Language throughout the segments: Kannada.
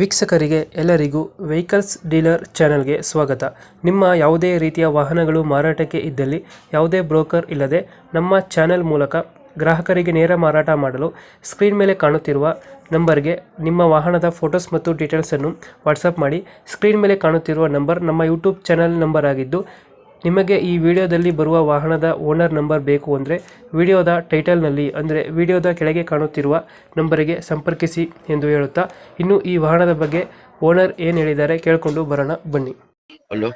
ವೀಕ್ಷಕರಿಗೆ ಎಲ್ಲರಿಗೂ ವೆಹಿಕಲ್ಸ್ ಡೀಲರ್ ಚಾನೆಲ್ಗೆ ಸ್ವಾಗತ. ನಿಮ್ಮ ಯಾವುದೇ ರೀತಿಯ ವಾಹನಗಳು ಮಾರಾಟಕ್ಕೆ ಇದ್ದಲ್ಲಿ ಯಾವುದೇ ಬ್ರೋಕರ್ ಇಲ್ಲದೆ ನಮ್ಮ ಚಾನೆಲ್ ಮೂಲಕ ಗ್ರಾಹಕರಿಗೆ ನೇರ ಮಾರಾಟ ಮಾಡಲು ಸ್ಕ್ರೀನ್ ಮೇಲೆ ಕಾಣುತ್ತಿರುವ ನಂಬರ್ಗೆ ನಿಮ್ಮ ವಾಹನದ ಫೋಟೋಸ್ ಮತ್ತು ಡೀಟೇಲ್ಸನ್ನು ವಾಟ್ಸಪ್ ಮಾಡಿ. ಸ್ಕ್ರೀನ್ ಮೇಲೆ ಕಾಣುತ್ತಿರುವ ನಂಬರ್ ನಮ್ಮ ಯೂಟ್ಯೂಬ್ ಚಾನೆಲ್ ನಂಬರ್ ಆಗಿದ್ದು, ನಿಮಗೆ ಈ ವಿಡಿಯೋದಲ್ಲಿ ಬರುವ ವಾಹನದ ಓನರ್ ನಂಬರ್ ಬೇಕು ಅಂದರೆ ವಿಡಿಯೋದ ಟೈಟಲ್ನಲ್ಲಿ ಅಂದರೆ ವಿಡಿಯೋದ ಕೆಳಗೆ ಕಾಣುತ್ತಿರುವ ನಂಬರಿಗೆ ಸಂಪರ್ಕಿಸಿ ಎಂದು ಹೇಳುತ್ತಾ, ಇನ್ನು ಈ ವಾಹನದ ಬಗ್ಗೆ ಓನರ್ ಏನು ಹೇಳಿದ್ದಾರೆ ಕೇಳಿಕೊಂಡು ಬರೋಣ ಬನ್ನಿ. ಹಲೋ.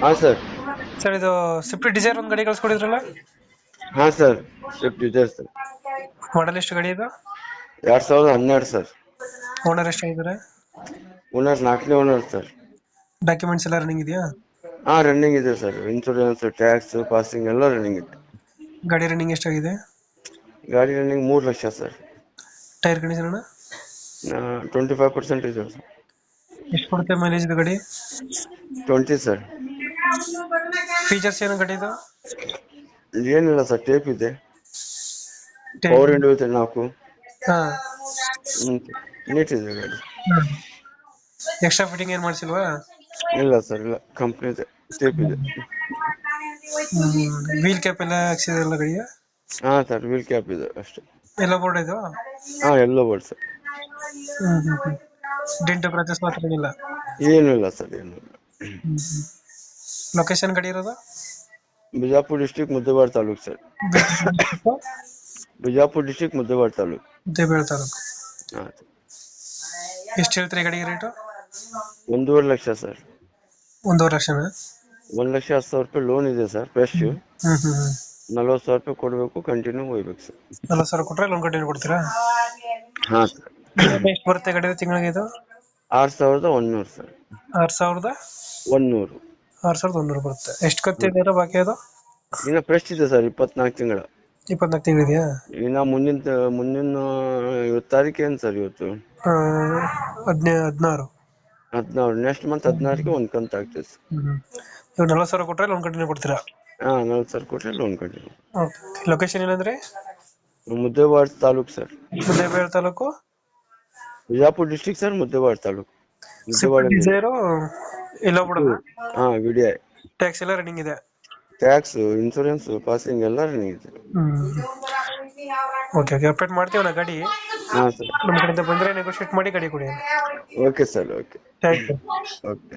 ಹಾಂ ಸರ್. ಸರ್, ಇದು ಸ್ವಿಫ್ಟ್ ಡಿಸೈರ್ ಒಂದು ಗಾಡಿ ಕಳಿಸ್ಕೊಡಿದ್ರಲ್ಲ, ಹಾಂ ಸರ್, ಸ್ವಿಫ್ಟ್ ಡಿಸೈರ್ ಸರ್. ಮಾಡಲ್ ಎಷ್ಟು ಗಾಡಿ ಇದು? 2012 ಸರ್. ಓನರ್ ಎಷ್ಟಾಗಿದ್ದಾರೆ? ಓನರ್ 4ನೇ ಓನರ್ ಸರ್. ಡಾಕ್ಯುಮೆಂಟ್ಸ್ ಎಲ್ಲ ರನ್ನಿಂಗ್ ಇದೆಯಾ? ಹಾಂ, ರನ್ನಿಂಗ್ ಇದೆ ಸರ್. ಇನ್ಶೂರೆನ್ಸ್, ಟ್ಯಾಕ್ಸ್, ಪಾಸಿಂಗ್ ಎಲ್ಲ ರನ್ನಿಂಗ್ ಇದೆ. ಗಾಡಿ ರನ್ನಿಂಗ್ ಎಷ್ಟಾಗಿದೆ? ಗಾಡಿ running 3 lakh sir. Tyre condition 25% ಇದೆ ಸರ್. ಎಷ್ಟು ಕೊಡುತ್ತೆ ಮೈಲೇಜ್ ಇದು ಗಾಡಿ? 20 ಸರ್. ಫೀಚರ್ಸ್ ಏನು ಗಾಡಿ ಇದು? ಏನಿಲ್ಲ ಸರ್, ಟೇಪ್ ಇದೆ, ಪವರ್ ವಿಂಡೋ ಇದೆ 4. ಹಾಂ, ನೀಟ್ ಇದೆ ಗಾಡಿ. ಎಕ್ಸ್ಟ್ರಾ ಫಿಟ್ಟಿಂಗ್ ಏನು ಮಾಡಿಸಿಲ್ವಾ? ಇಲ್ಲ ಸರ್, ಇಲ್ಲ, ಕಂಪ್ನಿ ಇದೆ, ಟೇಪ್ ಇದೆ. ವೀಲ್ ಕ್ಯಾಪ್ ಎಲ್ಲ ಹಾಕ್ಸಿದಲ್ಲ ಗಾಡಿಯ? ಹಾಂ ಸರ್, ವೀಲ್ ಕ್ಯಾಪ್ ಇದೆ ಅಷ್ಟೇ. ಎಲ್ಲ ಬೋರ್ಡ್ ಇದು? ಹಾಂ, ಎಲ್ಲೋ ಬೋರ್ಡ್ ಸರ್. ಡೆಂಟ್ ಕ್ರಾಚಸ್ ಮಾತ್ರ ಏನಿಲ್ಲ? ಏನೂ ಇಲ್ಲ ಸರ್, ಏನೂ ಇಲ್ಲ. ಲೊಕೇಶನ್ ಗಾಡಿ ಇರೋದು? Bijapur district, Muddebihal taluk sir. Bijapur district, Muddebihal taluk. Muddebihal taluk. ಹಾಂ. ಎಷ್ಟು ಹೇಳ್ತೀರಿ ಗಾಡಿಗೆ ರೇಟು? 1.5 ಲಕ್ಷ ಸರ್. 1.5 ಲಕ್ಷನಾ? 1,10,000 ರೂಪಾಯಿ ಲೋನ್ ಇದೆ ಸರ್, ಫ್ರೆಶ್. 40,000 ರೂಪಾಯಿ ಕೊಡಬೇಕು, ಕಂಟಿನ್ಯೂ ಹೋಗ್ಬೇಕು ಸರ್. 40,000 ಕೊಟ್ಟರೆ ಲೋನ್ ಕಂಟಿನ್ಯೂ ಕೊಡ್ತೀರಾ? ಹಾಂ ಸರ್. ಎಷ್ಟು ಬರುತ್ತೆ ಗಾಡಿ ತಿಂಗಳಿಗೆ ಇದು? 6,100 ಸರ್. 6,100? 6,100 ಬರುತ್ತೆ. ಎಷ್ಟು ಕತ್ತಿದ್ದೀರಾ ಬಾಕಿ ಅದು? ಇನ್ನು ಫ್ರೆಶ್ ಇದೆ ಸರ್, 24 ತಿಂಗಳ. 24 ತಿಂಗಳಿದೆಯಾ? ಇನ್ನು ಮುಂದಿನ 20 ತಾರೀಕು ಏನು ಸರ್ ಇವತ್ತು? 16. ನೆಕ್ಸ್ಟ್ ಮಂತ್ 16ಗೆ ಒಂದು ಕಂತು ಆಗ್ತದೆ ಸರ್. ಇವಾಗ 40,000 ಕೊಟ್ಟರೆ ಲೋನ್ ಕಂಟಿನ್ಯೂ ಕೊಡ್ತೀರಾ? ಹಾಂ, 40,000 ಕೊಟ್ಟರೆ ಲೋನ್ ಕಂಟಿನ್ಯೂ. ಲೊಕೇಶನ್ ಏನಂದ್ರೆ? Muddebihal taluk sir. Muddebihal taluk, Bijapur district sir, Muddebihal taluk. Dzire ಎಲ್ಲ ಬಿಡೋದು? ಹಾಂ, ವಿಡಿಐ. ಟ್ಯಾಕ್ಸ್ ಎಲ್ಲ ರನ್ನಿಂಗ್ ಇದೆ? ಟ್ಯಾಕ್ಸ್, ಇನ್ಶೂರೆನ್ಸ್, ಪಾಸಿಂಗ್ ಎಲ್ಲ ರನ್ನಿಂಗ್ ಇದೆ. ಓಕೆ, ಅಪ್ಡೇಟ್ ಮಾಡ್ತೀವಿ ನಾ ಗಾಡಿ. ಹಾಂ ಸರ್. ನಮ್ಮ ಕಡೆಯಿಂದ ಬಂದರೆ ನೆಗೋಷಿಯೇಟ್ ಮಾಡಿ ಗಾಡಿ ಕೊಡಿ. Okay sir, okay. Thank you. Okay.